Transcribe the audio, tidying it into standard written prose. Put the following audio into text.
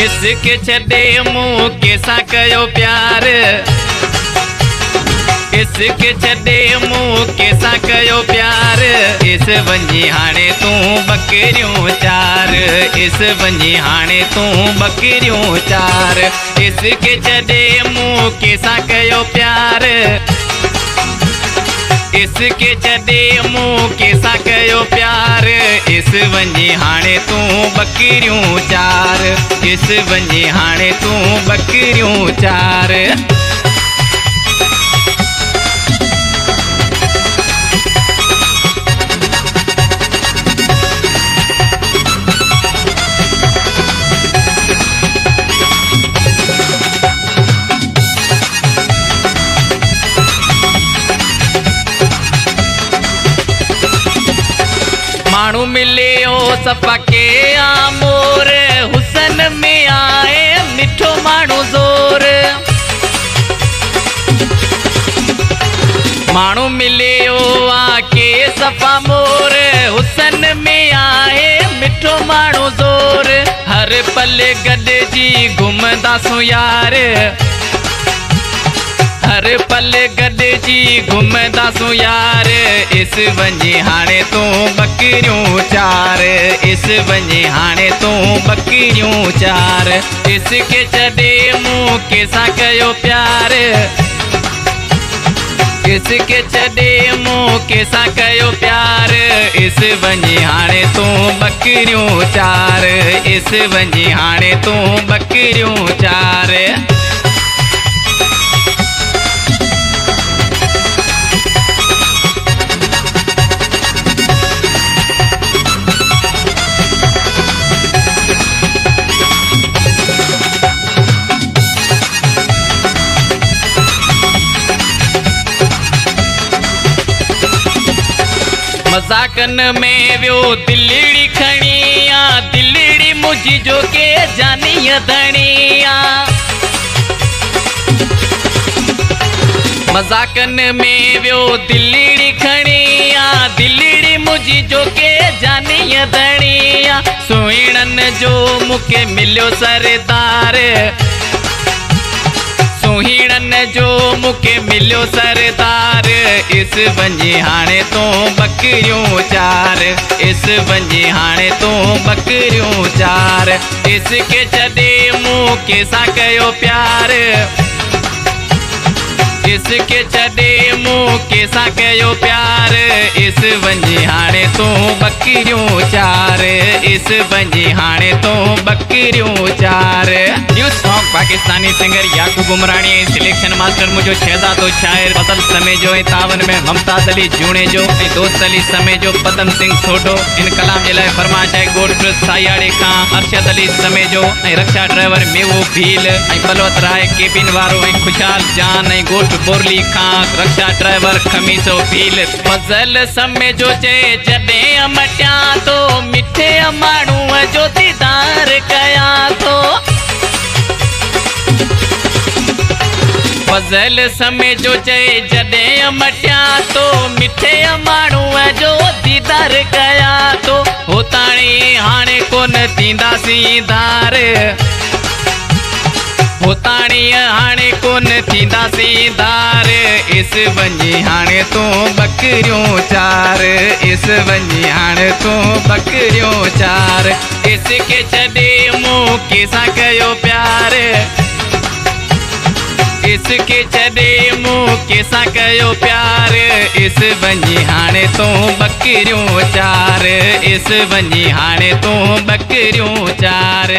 इसके छॾे मूं कंहिंसां कयो प्यार इसके छॾे मूं कंहिंसां कयो प्यार इस वञी हाणे तूं बकरियूं चार इस वञी हाणे तूं बकरियूं चार इसके छॾे मूं कंहिंसां कयो प्यार इसके छॾे मूं कंहिंसां कयो प्यार इस वञी हाणे तूं बकरियूं चार इस वञी हाणे तूं बकरियूं चार। माण्हू मिलियो सफ़ा के आमोर हुसन में आए मिठो माण्हू ज़ोर माण्हू मिलियो आके सफ़ा मोर हुसन में आए मिठो माण्हू ज़ोर हर पल गॾिजी घुमंदासूं यार हर पल गॾिजी घुमंदासूं यार इस वञी हाणे तूं बकरियूं चार इस वञी हाणे तूं बकरियूं चार इसके छॾे मूं कंहिंसां कयो प्यार इसके छॾे मूं कंहिंसां कयो प्यार इस वञी हाणे तूं बकरियूं चार इस वञी हाणे तूं बकरियूं चार। मज़ाकन में वियो दिलड़ी खणिया दिलड़ी मुझी जो के जानी धणिया मज़ाकन में वियो दिलड़ी खणिया दिलड़ी मुझी जो के जानी धणिया सुहिणन जो मूंखे मिलियो सरदार सुहिणन जो मूंखे मिलियो सरदार इस वञी हाणे तूं बकरियूं चार इस वञी हाणे तूं बकरियूं चार इसके छॾे मूं कंहिंसां कयो प्यार इसके छॾे मूं कंहिंसां कयो प्यार इस वञी हाणे तूं बकरियूं चार इस वञी हाणे तूं बकरियूं चार। न्यू सॉन्ग पाकिस्तानी सिंगर याकूब उमराणी सिलेक्शन मास्टर मुझो शहजादो शायर फजल समेजो तावन में मुमताज अली जूणे जो दोस्त अली समेजो पदम सिंह सोडो इन कलाम जे लाइ फरमाइश है गोठ सायाड़े खां अरशद अली समेजो रक्षा ड्राइवर मेवो भील बलवत राय केबिन वारो खुशहाल जान गोठ बोरली खां रक्षा ड्राइवर खमीसो भील फजल समेजो जे जॾहिं मटिया तो मिठे माण्हूअ जो दीदार कया तो फजल समेजो चए जॾहिं मटिया तो मिठे माण्हूअ जो दीदार कया तो हो ताणी हाणे कोन थींदासीं धार हो ताणी हाणे कोन थींदासीं धार इस वञी हाणे तूं बकरियूं चार इस वञी हाणे तूं बकरियूं चार इसके छॾे मूं कंहिंसां कयो प्यार इसके छॾे मूं कंहिंसां कयो प्यार इस वञी हाणे तूं बकरियूं चार इस वञी हाणे तूं बकरियूं चार।